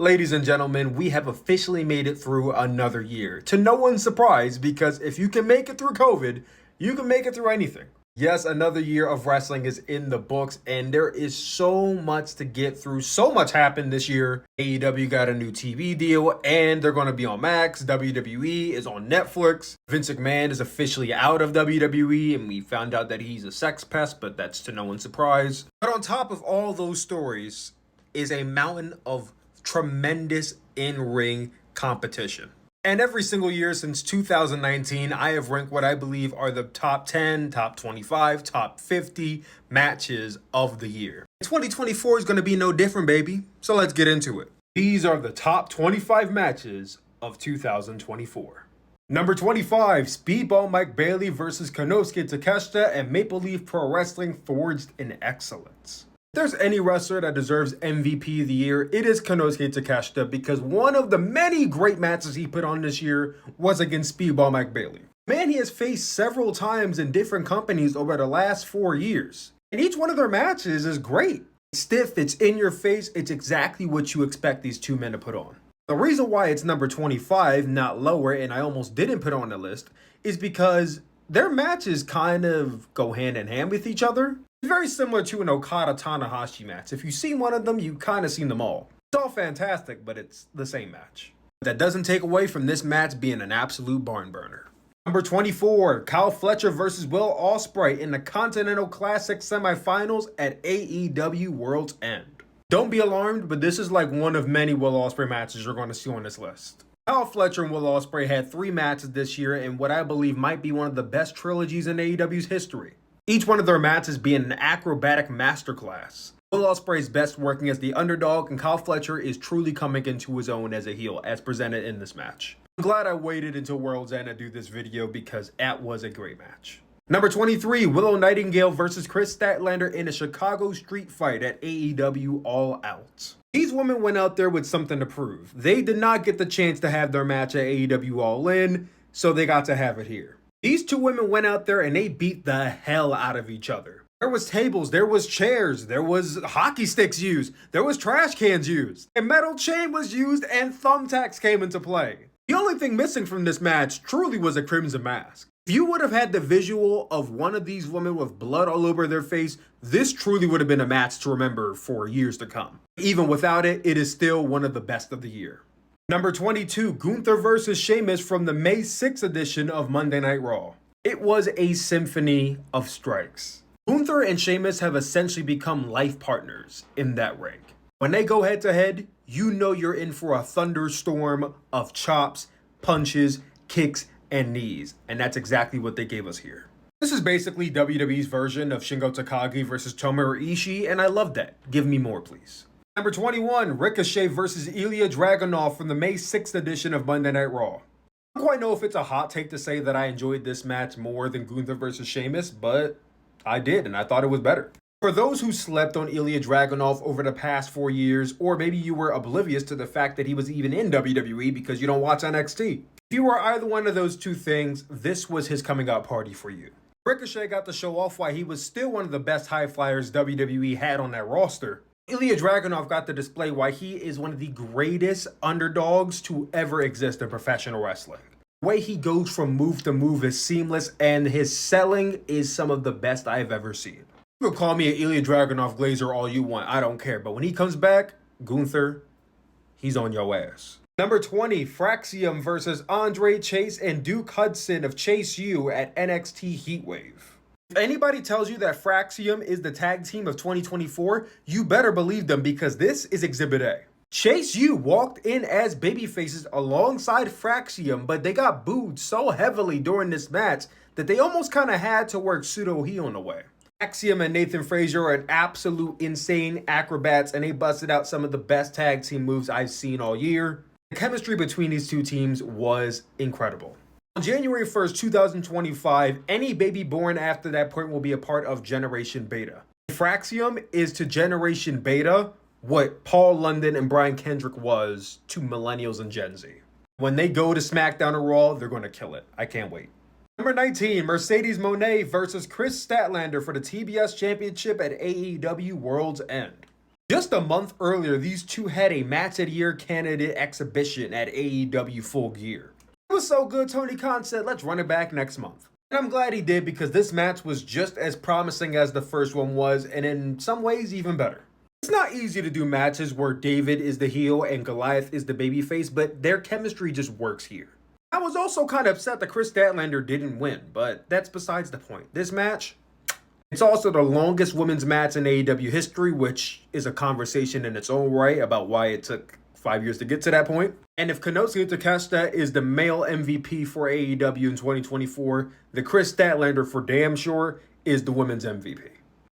Ladies and gentlemen, we have officially made it through another year. To no one's surprise, because if you can make it through COVID, you can make it through anything. Yes, another year of wrestling is in the books, and there is so much to get through. So much happened this year. AEW got a new TV deal, and they're going to be on Max. WWE is on Netflix. Vince McMahon is officially out of WWE, and we found out that he's a sex pest, but that's to no one's surprise. But on top of all those stories is a mountain of tremendous in-ring competition. And every single year since 2019, I have ranked what I believe are the top 10, top 25, top 50 matches of the year. 2024 is going to be no different, baby. So let's get into it. These are the top 25 matches of 2024. Number 25, Speedball Mike Bailey versus Konosuke Takeshita and Maple Leaf Pro Wrestling Forged in Excellence. If there's any wrestler that deserves MVP of the year, it is Konosuke Takeshita, because one of the many great matches he put on this year was against Speedball Mike Bailey. Man, he has faced several times in different companies over the last 4 years, and each one of their matches is great. It's stiff, it's in your face, it's exactly what you expect these two men to put on. The reason why it's number 25, not lower, and I almost didn't put it on the list, is because their matches kind of go hand in hand with each other. It's very similar to an Okada-Tanahashi match. If you've seen one of them, you've kind of seen them all. It's all fantastic, but it's the same match. That doesn't take away from this match being an absolute barn burner. Number 24, Kyle Fletcher versus Will Ospreay in the Continental Classic semifinals at AEW World's End. Don't be alarmed, but this is like one of many Will Ospreay matches you're going to see on this list. Kyle Fletcher and Will Ospreay had 3 matches this year in what I believe might be one of the best trilogies in AEW's history. Each one of their matches being an acrobatic masterclass. Will Ospreay's best working as the underdog, and Kyle Fletcher is truly coming into his own as a heel, as presented in this match. I'm glad I waited until World's End to do this video, because that was a great match. Number 23, Willow Nightingale versus Chris Statlander in a Chicago street fight at AEW All Out. These women went out there with something to prove. They did not get the chance to have their match at AEW All In, so they got to have it here. These two women went out there and they beat the hell out of each other. There was tables, there was chairs, there was hockey sticks used, there was trash cans used, a metal chain was used, and thumbtacks came into play. The only thing missing from this match truly was a crimson mask. If you would have had the visual of one of these women with blood all over their face, this truly would have been a match to remember for years to come. Even without it, it is still one of the best of the year. Number 22, Gunther vs. Sheamus from the May 6th edition of Monday Night Raw. It was a symphony of strikes. Gunther and Sheamus have essentially become life partners in that ring. When they go head to head, you know you're in for a thunderstorm of chops, punches, kicks, and knees. And that's exactly what they gave us here. This is basically WWE's version of Shingo Takagi versus Tomohiro Ishii, and I love that. Give me more, please. Number 21, Ricochet versus Ilya Dragunov from the May 6th edition of Monday Night Raw. I don't quite know if it's a hot take to say that I enjoyed this match more than Gunther versus Sheamus, but I did, and I thought it was better. For those who slept on Ilya Dragunov over the past 4 years, or maybe you were oblivious to the fact that he was even in WWE because you don't watch NXT. If you were either one of those two things, this was his coming out party for you. Ricochet got to show off why he was still one of the best high flyers WWE had on that roster. Ilya Dragunov got to display why he is one of the greatest underdogs to ever exist in professional wrestling. The way he goes from move to move is seamless, and his selling is some of the best I've ever seen. You can call me an Ilya Dragunov glazer all you want, I don't care, but when he comes back, Gunther, he's on your ass. Number 20, Fraxium versus Andre Chase and Duke Hudson of Chase U at NXT Heatwave. If anybody tells you that Fraxium is the tag team of 2024, you better believe them, because this is Exhibit A. Chase U walked in as babyfaces alongside Fraxium, but they got booed so heavily during this match that they almost kind of had to work pseudo heel in a way. Fraxium and Nathan Frazier are an absolute insane acrobats, and they busted out some of the best tag team moves I've seen all year. The chemistry between these two teams was incredible. On January 1st, 2025, any baby born after that point will be a part of Generation Beta. Fraxium is to Generation Beta what Paul London and Brian Kendrick was to Millennials and Gen Z. When they go to SmackDown or Raw, they're going to kill it. I can't wait. Number 19, Mercedes Moné versus Chris Statlander for the TBS Championship at AEW World's End. Just a month earlier, these two had a Match of the Year candidate exhibition at AEW Full Gear. It was so good, Tony Khan said, let's run it back next month. And I'm glad he did, because this match was just as promising as the first one was, and in some ways even better. It's not easy to do matches where David is the heel and Goliath is the babyface, but their chemistry just works here. I was also kind of upset that Chris Statlander didn't win, but that's besides the point. This match, it's also the longest women's match in AEW history, which is a conversation in its own right about why it took 5 years to get to that point. And if Konosuke Takeshita is the male MVP for AEW in 2024, the Chris Statlander for damn sure is the women's MVP.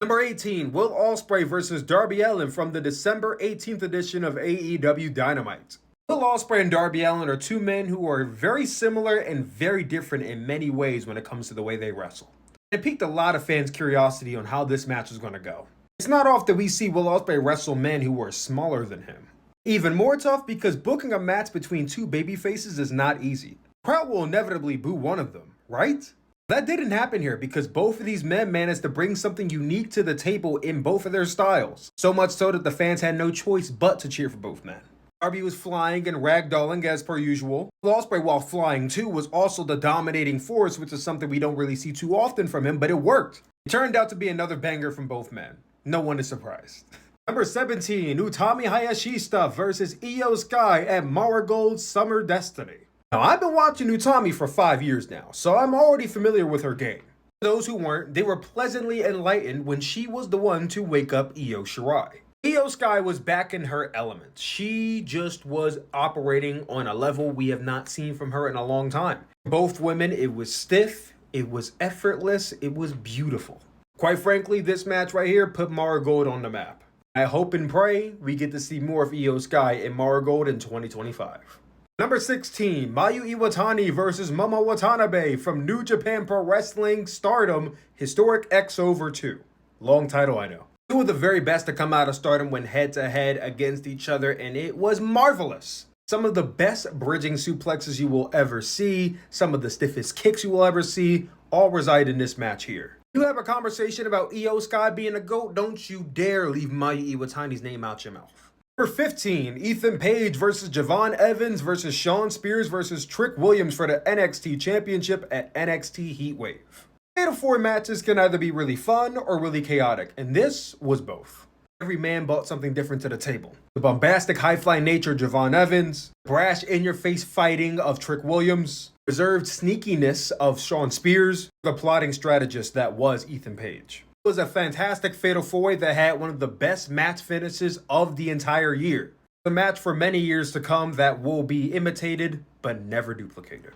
Number 18, Will Ospreay versus Darby Allin from the December 18th edition of AEW Dynamite. Will Ospreay and Darby Allin are two men who are very similar and very different in many ways when it comes to the way they wrestle. It piqued a lot of fans' curiosity on how this match was going to go. It's not often we see Will Ospreay wrestle men who are smaller than him. Even more tough because booking a match between two babyfaces is not easy. The crowd will inevitably boo one of them, right? That didn't happen here because both of these men managed to bring something unique to the table in both of their styles. So much so that the fans had no choice but to cheer for both men. Darby was flying and ragdolling as per usual. Will Ospreay, while flying too, was also the dominating force, which is something we don't really see too often from him, but it worked. It turned out to be another banger from both men. No one is surprised. Number 17, Utami Hayashishita versus Io Sky at Marigold Summer Destiny. Now, I've been watching Utami for 5 years now, so I'm already familiar with her game. For those who weren't, they were pleasantly enlightened when she was the one to wake up Io Shirai. Io Sky was back in her element. She just was operating on a level we have not seen from her in a long time. Both women, it was stiff, it was effortless, it was beautiful. Quite frankly, this match right here put Marigold on the map. I hope and pray we get to see more of Io Sky in Marigold in 2025. Number 16, Mayu Iwatani versus Momo Watanabe from New Japan Pro Wrestling Stardom Historic X Over 2. Long title, I know. Two of the very best to come out of Stardom went head to head against each other, and it was marvelous. Some of the best bridging suplexes you will ever see, some of the stiffest kicks you will ever see, all reside in this match here. You have a conversation about Io Sky being a GOAT, don't you dare leave Mayu Iwatani's name out your mouth. Number 15, Ethan Page versus Javon Evans versus Shawn Spears versus Trick Williams for the NXT Championship at NXT Heatwave. 8 of 4 matches can either be really fun or really chaotic, and this was both. Every man brought something different to the table. The bombastic high-flying nature of Javon Evans, brash in-your-face fighting of Trick Williams, reserved sneakiness of Shawn Spears, the plotting strategist that was Ethan Page. It was a fantastic fatal four-way that had one of the best match finishes of the entire year. A match for many years to come that will be imitated but never duplicated.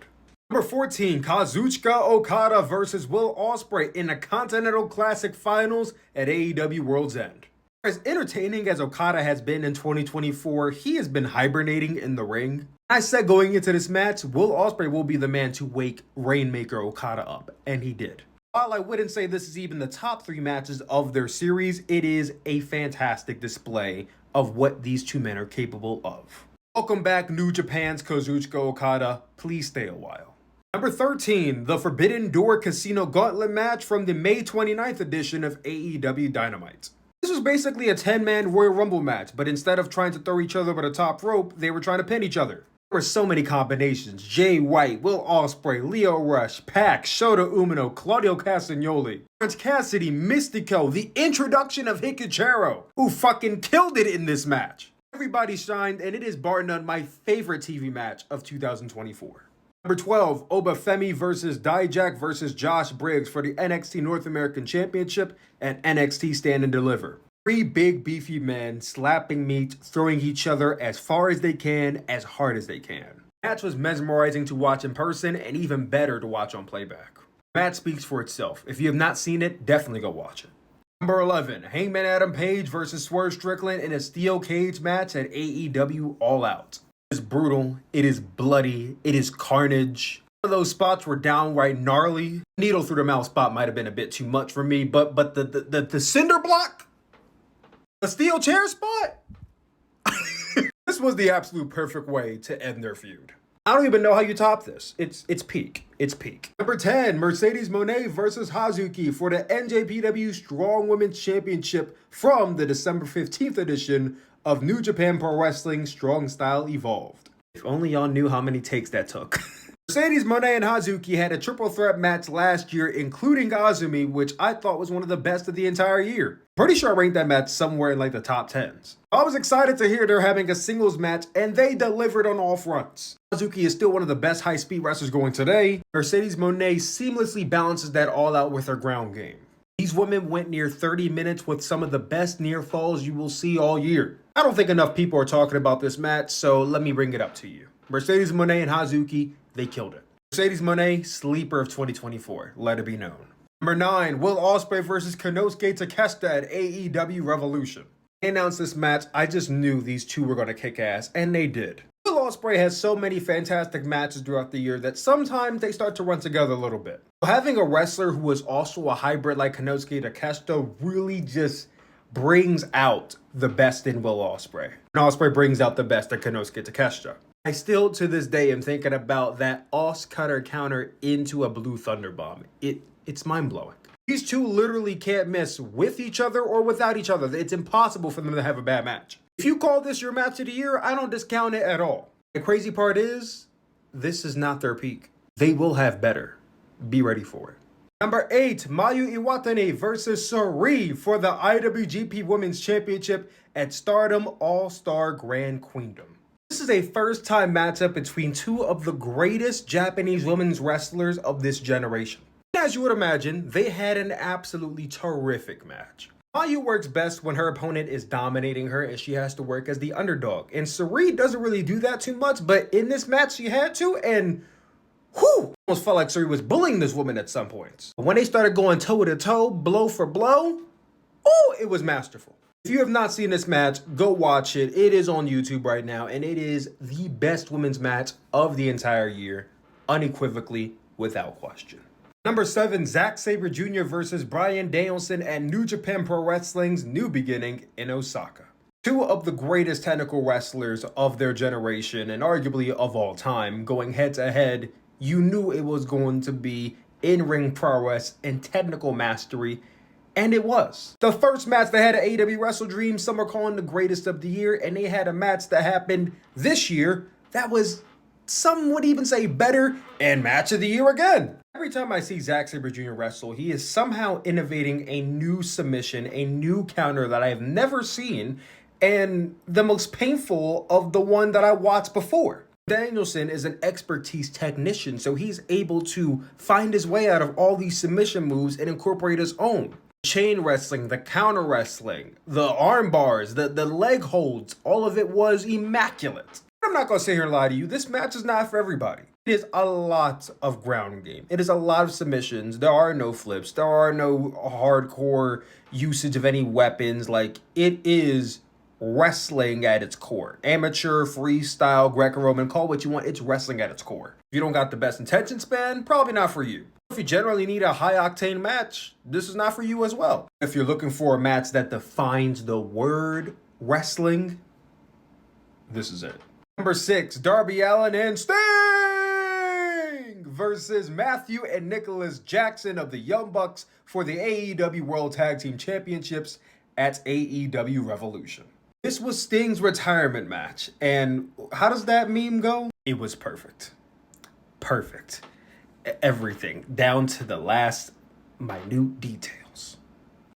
Number 14, Kazuchika Okada versus Will Ospreay in the Continental Classic Finals at AEW World's End. As entertaining as Okada has been in 2024, he has been hibernating in the ring. I said going into this match, Will Ospreay will be the man to wake Rainmaker Okada up, and he did. While I wouldn't say this is even the top 3 matches of their series, it is a fantastic display of what these two men are capable of. Welcome back, New Japan's Kazuchika Okada. Please stay a while. Number 13, the Forbidden Door Casino Gauntlet match from the May 29th edition of AEW Dynamite. This was basically a 10-man Royal Rumble match, but instead of trying to throw each other over the top rope, they were trying to pin each other. There were so many combinations. Jay White, Will Ospreay, Leo Rush, Pac, Shota Umino, Claudio Castagnoli, Orange Cassidy, Mystico, the introduction of Hikaru, who fucking killed it in this match. Everybody shined, and it is bar none my favorite TV match of 2024. Number 12, Obafemi versus Dijak versus Josh Briggs for the NXT North American Championship and NXT Stand and Deliver. 3 big beefy men slapping meat, throwing each other as far as they can, as hard as they can. The match was mesmerizing to watch in person and even better to watch on playback. The match speaks for itself. If you have not seen it, definitely go watch it. Number 11, Hangman Adam Page versus Swerve Strickland in a steel cage match at AEW All Out. It is brutal, it is bloody, it is carnage. Some of those spots were downright gnarly. Needle through the mouth spot might have been a bit too much for me, but the cinder block? The steel chair spot? This was the absolute perfect way to end their feud. I don't even know how you top this. It's peak. It's peak. Number 10, Mercedes Moné versus Hazuki for the NJPW Strong Women's Championship from the December 15th edition of New Japan Pro Wrestling Strong Style Evolved. If only y'all knew how many takes that took. Mercedes Moné and Hazuki had a triple threat match last year, including Azumi, which I thought was one of the best of the entire year. Pretty sure I ranked that match somewhere in like the top 10s. I was excited to hear they're having a singles match, and they delivered on all fronts. Hazuki is still one of the best high-speed wrestlers going today. Mercedes Moné seamlessly balances that all out with her ground game. These women went near 30 minutes with some of the best near falls you will see all year. I don't think enough people are talking about this match, so let me bring it up to you. Mercedes Moné and Hazuki, they killed it. Mercedes Moné, sleeper of 2024, let it be known. Number 9, Will Ospreay versus Konosuke Takeshita at AEW Revolution. They announced this match, I just knew these two were going to kick ass, and they did. Will Ospreay has so many fantastic matches throughout the year that sometimes they start to run together a little bit. Having a wrestler who is also a hybrid like Konosuke Takeshita really just brings out the best in Will Ospreay. And Ospreay brings out the best in Konosuke Takeshita. I still, to this day, am thinking about that Os Cutter counter into a Blue Thunder Bomb. It's mind-blowing. These two literally can't miss with each other or without each other. It's impossible for them to have a bad match. If you call this your match of the year, I don't discount it at all. The crazy part is, this is not their peak. They will have better. Be ready for it. Number 8, Mayu Iwatani versus Sari for the IWGP Women's Championship at Stardom All-Star Grand Queendom. This is a first-time matchup between two of the greatest Japanese women's wrestlers of this generation. As you would imagine, they had an absolutely terrific match. Mayu works best when her opponent is dominating her and she has to work as the underdog. And Sari doesn't really do that too much, but in this match she had to, and whew, almost felt like Sari was bullying this woman at some points. But when they started going toe-to-toe, blow for blow, oh, it was masterful. If you have not seen this match, go watch it. It is on YouTube right now, and it is the best women's match of the entire year, unequivocally, without question. Number 7, Zack Sabre Jr. versus Bryan Danielson at New Japan Pro Wrestling's New Beginning in Osaka. Two of the greatest technical wrestlers of their generation, and arguably of all time, going head-to-head. You knew it was going to be in-ring prowess and technical mastery, and it was. The first match they had at AEW Wrestle Dream, some are calling the greatest of the year, and they had a match that happened this year that was, some would even say, better, and match of the year again. Every time I see Zack Sabre Jr. wrestle, he is somehow innovating a new submission, a new counter that I have never seen, and the most painful of the one that I watched before. Danielson is an expertise technician, so he's able to find his way out of all these submission moves and incorporate his own. Chain wrestling, the counter wrestling, the arm bars, the leg holds, all of it was immaculate. I'm not going to sit here and lie to you. This match is not for everybody. It is a lot of ground game. It is a lot of submissions. There are no flips. There are no hardcore usage of any weapons. Like, it is wrestling at its core. Amateur, freestyle, Greco-Roman, call what you want. It's wrestling at its core. If you don't got the best attention span, probably not for you. If you generally need a high-octane match, this is not for you as well. If you're looking for a match that defines the word wrestling, this is it. Number 6, Darby Allin and Sting versus Matthew and Nicholas Jackson of the Young Bucks for the AEW World Tag Team Championships at AEW Revolution. This was Sting's retirement match, and how does that meme go? It was perfect. Perfect. Everything, down to the last minute details.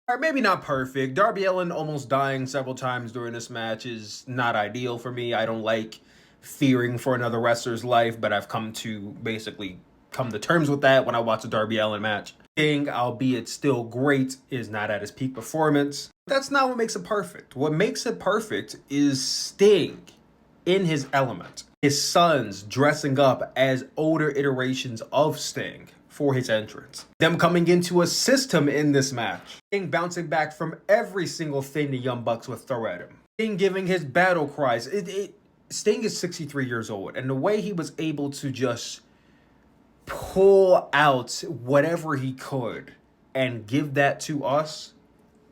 Or maybe not perfect. Darby Allin almost dying several times during this match is not ideal for me. I don't like fearing for another wrestler's life, but I've come to terms with that when I watch a Darby Allin match. Sting, albeit still great, is not at his peak performance. That's not what makes it perfect. What makes it perfect is Sting in his element. His sons dressing up as older iterations of Sting for his entrance. Them coming in to assist him in this match. Sting bouncing back from every single thing the Young Bucks would throw at him. Sting giving his battle cries. Sting is 63 years old, and the way he was able to just pull out whatever he could and give that to us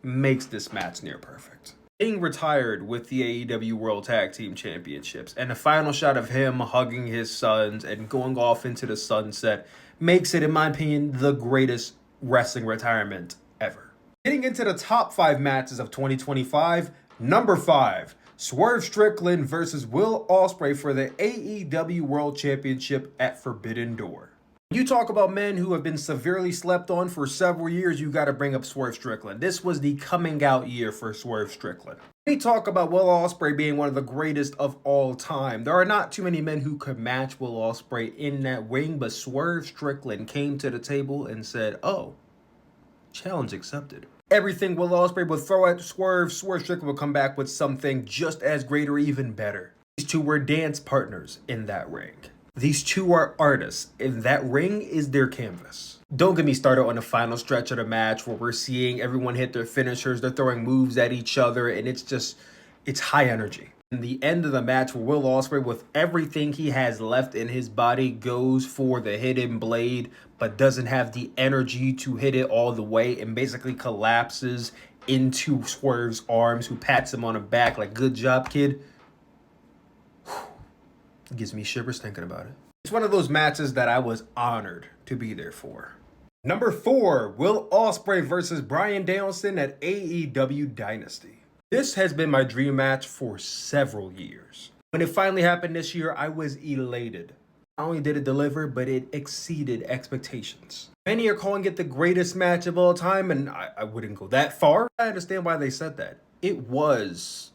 makes this match near perfect. being retired with the AEW World Tag Team Championships, and the final shot of him hugging his sons and going off into the sunset makes it, in my opinion, the greatest wrestling retirement ever. Getting into the top 5 matches of 2025, number 5, Swerve Strickland versus Will Ospreay for the AEW World Championship at Forbidden Door. You talk about men who have been severely slept on for several years, you got to bring up Swerve Strickland. This was the coming out year for Swerve Strickland. We talk about Will Ospreay being one of the greatest of all time. There are not too many men who could match Will Ospreay in that ring, but Swerve Strickland came to the table and said, "Oh, challenge accepted." Everything Will Ospreay would throw at Swerve Strickland would come back with something just as great or even better. These two were dance partners in that ring. These two are artists, and that ring is their canvas. Don't get me started on the final stretch of the match where we're seeing everyone hit their finishers, they're throwing moves at each other, and it's high energy. In the end of the match where Will Ospreay, with everything he has left in his body, goes for the hidden blade, but doesn't have the energy to hit it all the way and basically collapses into Swerve's arms, who pats him on the back like, "Good job, kid." It gives me shivers thinking about it. It's one of those matches that I was honored to be there for. Number 4, Will Ospreay versus Bryan Danielson at AEW Dynasty. This has been my dream match for several years. When it finally happened this year, I was elated. Not only did it deliver, but it exceeded expectations. Many are calling it the greatest match of all time, and I wouldn't go that far. I understand why they said that. It was...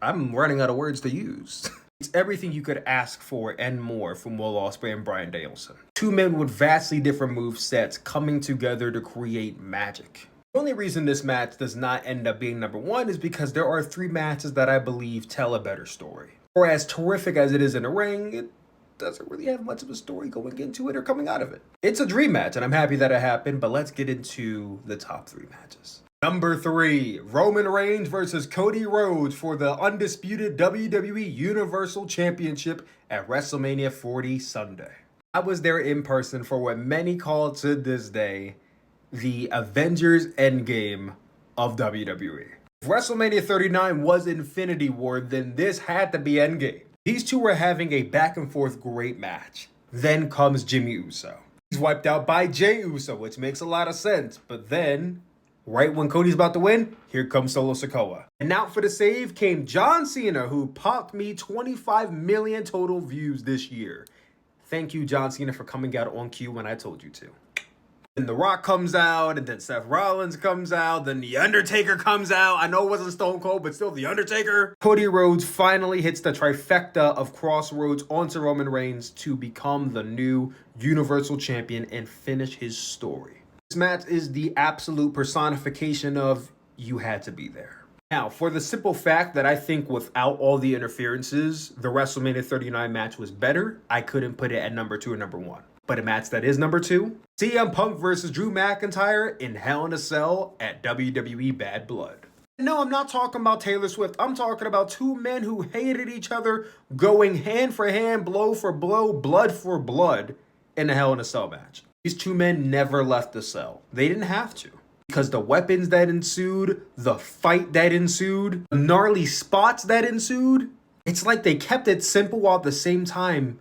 I'm running out of words to use. It's everything you could ask for and more from Will Ospreay and Bryan Danielson. Two men with vastly different move sets coming together to create magic. The only reason this match does not end up being number 1 is because there are 3 matches that I believe tell a better story. Or as terrific as it is in the ring, it doesn't really have much of a story going into it or coming out of it. It's a dream match, and I'm happy that it happened, but let's get into the top 3 matches. Number 3, Roman Reigns versus Cody Rhodes for the undisputed WWE Universal Championship at WrestleMania 40 Sunday. I was there in person for what many call to this day the Avengers endgame of WWE. If WrestleMania 39 was Infinity War, then this had to be endgame. These two were having a back and forth great match. Then comes Jimmy Uso. He's wiped out by Jey Uso, which makes a lot of sense, but then... right when Cody's about to win, here comes Solo Sikoa. And out for the save came John Cena, who popped me 25 million total views this year. Thank you, John Cena, for coming out on cue when I told you to. Then The Rock comes out, and then Seth Rollins comes out, then The Undertaker comes out. I know it wasn't Stone Cold, but still The Undertaker. Cody Rhodes finally hits the trifecta of crossroads onto Roman Reigns to become the new Universal Champion and finish his story. This match is the absolute personification of you had to be there. Now, for the simple fact that I think without all the interferences, the WrestleMania 39 match was better, I couldn't put it at number 2 or number 1. But a match that is number 2, CM Punk versus Drew McIntyre in Hell in a Cell at WWE Bad Blood. No, I'm not talking about Taylor Swift. I'm talking about 2 men who hated each other, going hand for hand, blow for blow, blood for blood in a Hell in a Cell match. These 2 men never left the cell. They didn't have to. Because the weapons that ensued, the fight that ensued, the gnarly spots that ensued, it's like they kept it simple while at the same time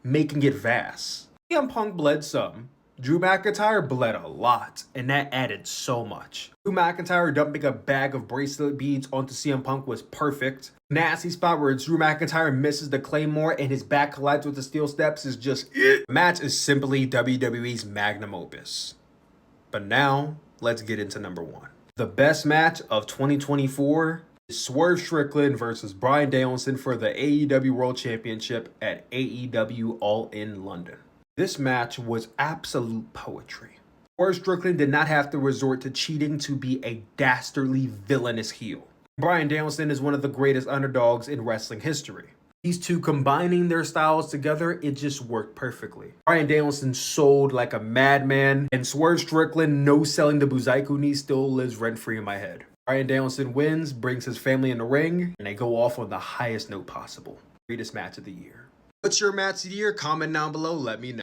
making it vast. CM Punk bled some. Drew McIntyre bled a lot, and that added so much. Drew McIntyre dumping a bag of bracelet beads onto CM Punk was perfect. Nasty spot where Drew McIntyre misses the Claymore and his back collides with the steel steps is just it. The match is simply WWE's magnum opus. But now, let's get into number 1. The best match of 2024 is Swerve Strickland versus Bryan Danielson for the AEW World Championship at AEW All In London. This match was absolute poetry. Swerve Strickland did not have to resort to cheating to be a dastardly villainous heel. Bryan Danielson is one of the greatest underdogs in wrestling history. These two combining their styles together, it just worked perfectly. Bryan Danielson sold like a madman, and Swerve Strickland no-selling the Buzaiku knee still lives rent-free in my head. Bryan Danielson wins, brings his family in the ring, and they go off on the highest note possible. Greatest match of the year. What's your match of the year? Comment down below, let me know.